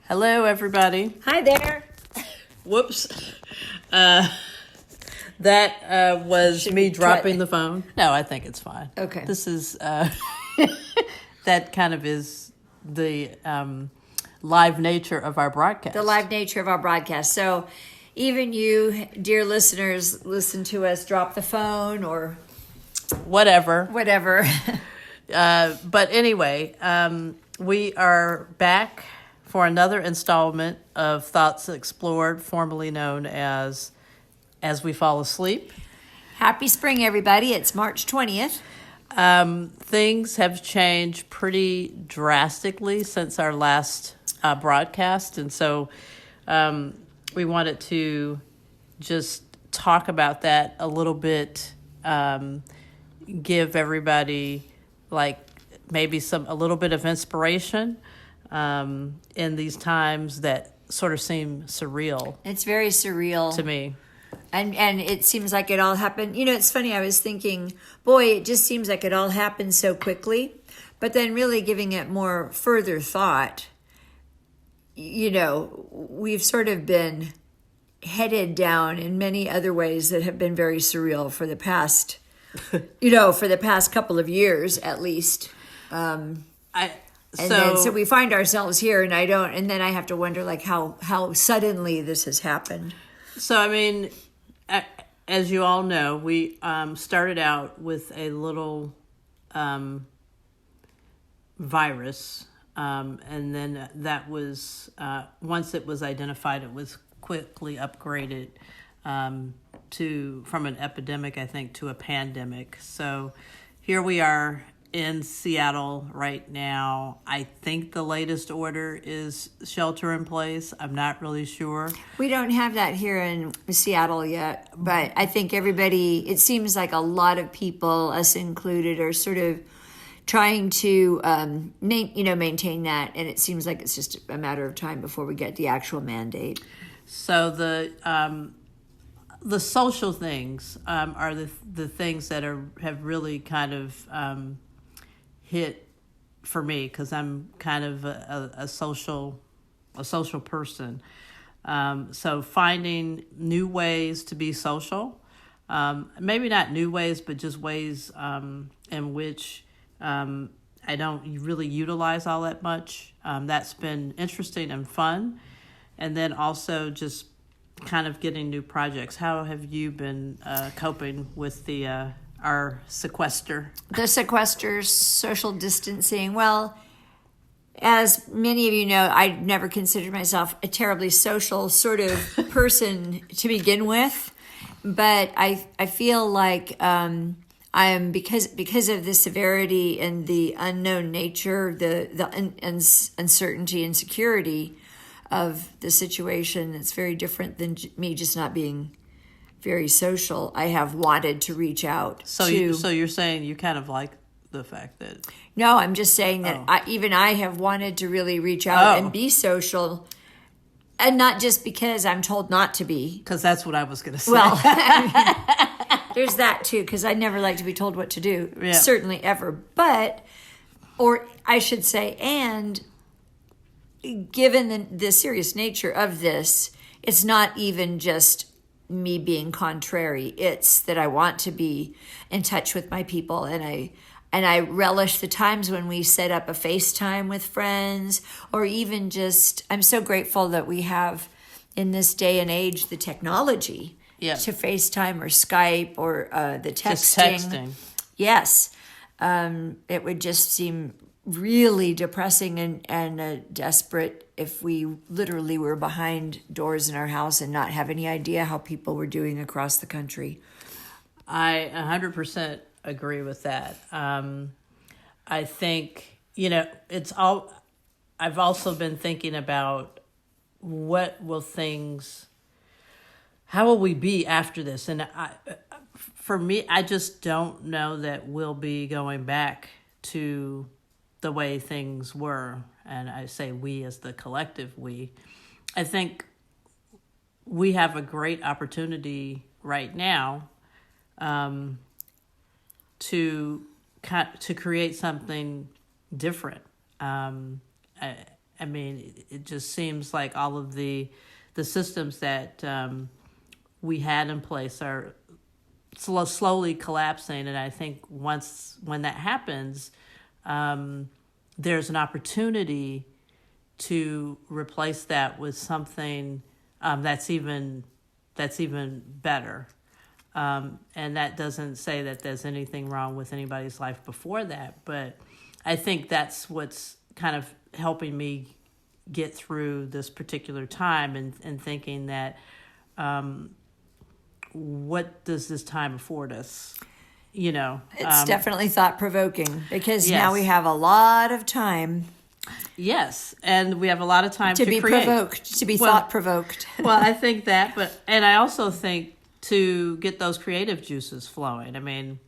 Hello, everybody. Hi there. Whoops. That was Should me we try- dropping the phone. No, I think it's fine. Okay. This is, that kind of is the live nature of our broadcast. The live nature of our broadcast. So even you, dear listeners, listen to us drop the phone or Whatever. whatever. But anyway, we are back for another installment of Thoughts Explored, formerly known as We Fall Asleep. Happy spring, everybody. It's March 20th. Things have changed pretty drastically since our last broadcast, and so we wanted to just talk about that a little bit, give everybody maybe a little bit of inspiration in these times that sort of seem surreal. It's very surreal to me. And it seems like it all happened. You know, it's funny. I was thinking, boy, it just seems like it all happened so quickly. But then really giving it more further thought, you know, we've sort of been headed down in many other ways that have been very surreal for the past, for the past couple of years, at least. So we find ourselves here, and then I have to wonder, like, how suddenly this has happened. So, I mean, as you all know, we started out with a little virus, and then that was, once it was identified, it was quickly upgraded from an epidemic, I think, to a pandemic. So here we are in Seattle right now. I think the latest order is shelter in place. I'm not really sure. We don't have that here in Seattle yet, but I think everybody, it seems like a lot of people, us included, are sort of trying to maintain that, and it seems like it's just a matter of time before we get the actual mandate. So the social things are the things that have really kind of hit for me, because I'm kind of a social person. So finding new ways to be social, maybe not new ways, but just ways in which I don't really utilize all that much. That's been interesting and fun. And then also just kind of getting new projects. How have you been coping with our sequester? The sequester, social distancing. Well, as many of you know, I never considered myself a terribly social sort of person to begin with, but I feel like I am, because of the severity and the unknown nature, the uncertainty and security of the situation. It's very different than me just not being very social. I have wanted to reach out. So you're saying you kind of like the fact that... No, I'm just saying that I have wanted to really reach out and be social, and not just because I'm told not to be. Because that's what I was going to say. Well, there's that too, because I never like to be told what to do, certainly ever. But, or I should say, and given the serious nature of this, it's not even just me being contrary. It's that I want to be in touch with my people, and I relish the times when we set up a FaceTime with friends, or even just, I'm so grateful that we have in this day and age the technology to FaceTime or Skype or the texting. Just texting. Yes. It would just seem really depressing and desperate if we literally were behind doors in our house and not have any idea how people were doing across the country. I 100% agree with that. I think, I've also been thinking about how will we be after this? And for me, I just don't know that we'll be going back to the way things were. And I say we as the collective we. I think we have a great opportunity right now to create something different. I mean, it just seems like all of the systems that we had in place are slowly collapsing. And I think when that happens, there's an opportunity to replace that with something that's even better. And that doesn't say that there's anything wrong with anybody's life before that, but I think that's what's kind of helping me get through this particular time, and thinking that what does this time afford us? It's definitely thought-provoking, because yes. now we have a lot of time. Yes, and we have a lot of time to be create. Provoked, to be thought-provoked. Well, I think that, and I also think to get those creative juices flowing. I mean,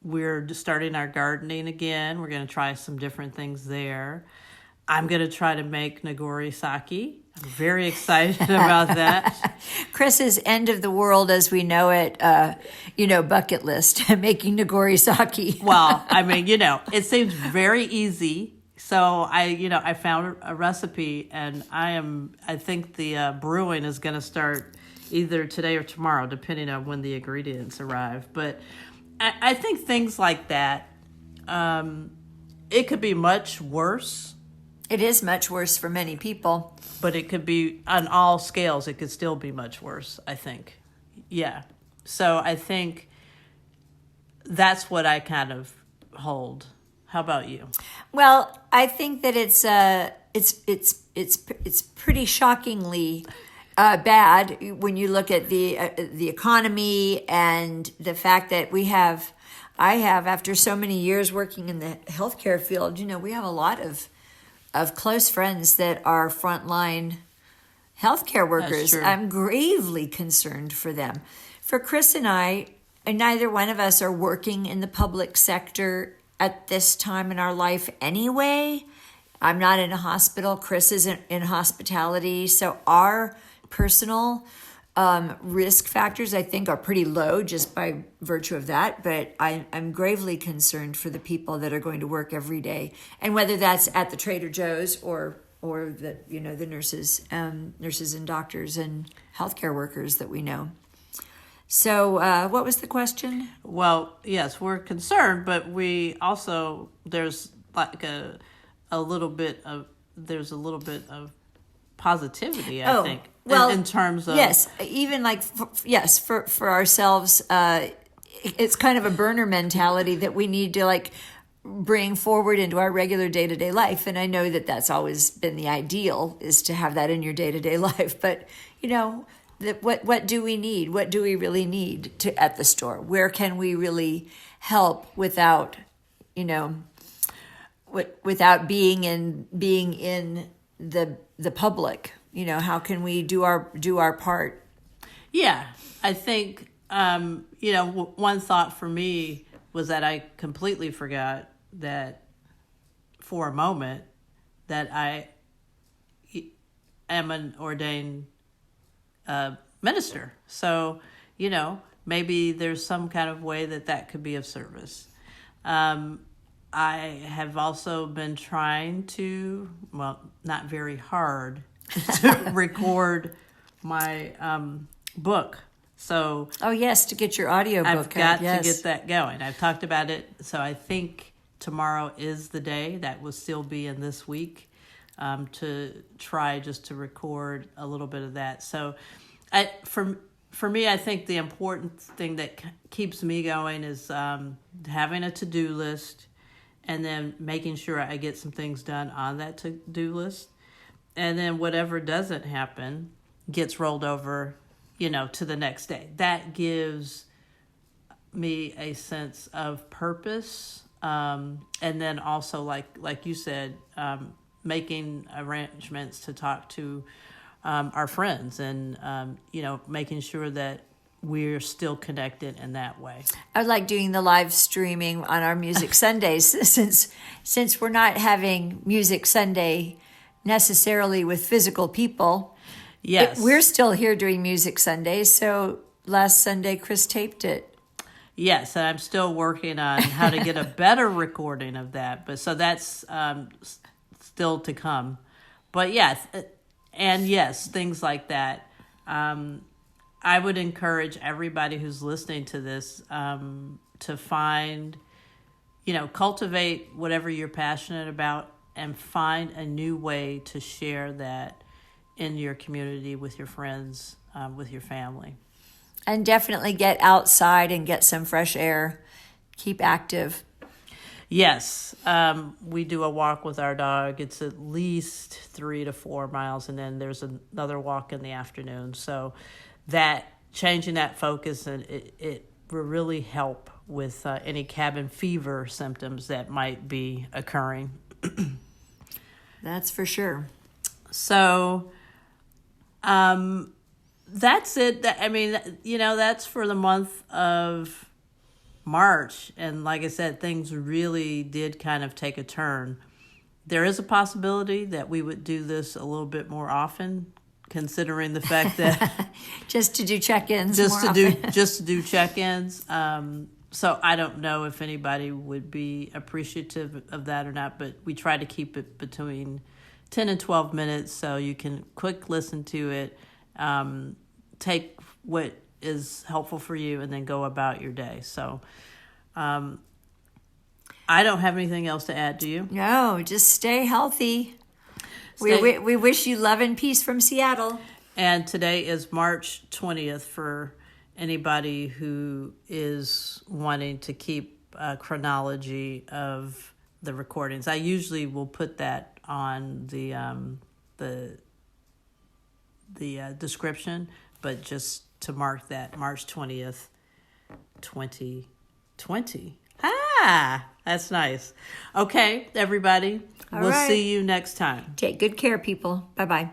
we're just starting our gardening again. We're going to try some different things there. I'm going to try to make nigori sake. I'm very excited about that. Chris's end of the world as we know it, bucket list, making nigori sake. Well, I mean, it seems very easy. So I found a recipe, and I think the brewing is going to start either today or tomorrow, depending on when the ingredients arrive. But I think things like that, it could be much worse. It is much worse for many people. But it could be, on all scales, it could still be much worse, I think. Yeah. So I think that's what I kind of hold. How about you? Well, I think that it's pretty shockingly bad when you look at the economy and the fact that I have after so many years working in the healthcare field, we have a lot of close friends that are frontline healthcare workers. I'm gravely concerned for them. For Chris and I, neither one of us are working in the public sector at this time in our life anyway. I'm not in a hospital. Chris isn't in hospitality. So our personal risk factors, I think, are pretty low just by virtue of that. But I'm gravely concerned for the people that are going to work every day. And whether that's at the Trader Joe's or the nurses and doctors and healthcare workers that we know. So what was the question? Well, yes, we're concerned, but we also, there's like a little bit of positivity, I think. Well, in terms of... Yes, even like, for ourselves, it's kind of a burner mentality that we need to bring forward into our regular day-to-day life. And I know that that's always been the ideal, is to have that in your day-to-day life. But, what do we need? What do we really need at the store? Where can we really help without being in the public? How can we do our part? Yeah, I think one thought for me was that I completely forgot that for a moment that I am an ordained minister. So, maybe there's some kind of way that could be of service. I have also been trying to, not very hard, to record my book. So, oh yes, to get your audio book. I've got to get that going. I've talked about it. So I think tomorrow is the day. That will still be in this week, to try just to record a little bit of that. So for me, I think the important thing that keeps me going is having a to-do list, and then making sure I get some things done on that to-do list. And then whatever doesn't happen gets rolled over, to the next day. That gives me a sense of purpose. And then also, like you said, making arrangements to talk to our friends, and, making sure that we're still connected in that way. I like doing the live streaming on our Music Sundays, since we're not having Music Sunday necessarily with physical people. Yes. We're still here doing Music Sundays. So last Sunday, Chris taped it. Yes, and I'm still working on how to get a better recording of that. But so that's still to come. But yes, and yes, things like that. I would encourage everybody who's listening to this to find, cultivate whatever you're passionate about and find a new way to share that in your community, with your friends, with your family. And definitely get outside and get some fresh air. Keep active. Yes, we do a walk with our dog. It's at least 3 to 4 miles, and then there's another walk in the afternoon. So that changing that focus, and it will really help with any cabin fever symptoms that might be occurring. That's for sure. So, that's it. That's for the month of March. And like I said, things really did kind of take a turn. There is a possibility that we would do this a little bit more often, considering the fact that just to do check-ins just to do check-ins. So I don't know if anybody would be appreciative of that or not, but we try to keep it between 10 and 12 minutes so you can quick listen to it, take what is helpful for you, and then go about your day. So I don't have anything else to add. Do you? No, just stay healthy. We wish you love and peace from Seattle. And today is March 20th for anybody who is wanting to keep a chronology of the recordings. I usually will put that on the description, but just to mark that March 20th, 2020. That's nice. Okay, everybody. We'll see you next time. Take good care, people. Bye-bye.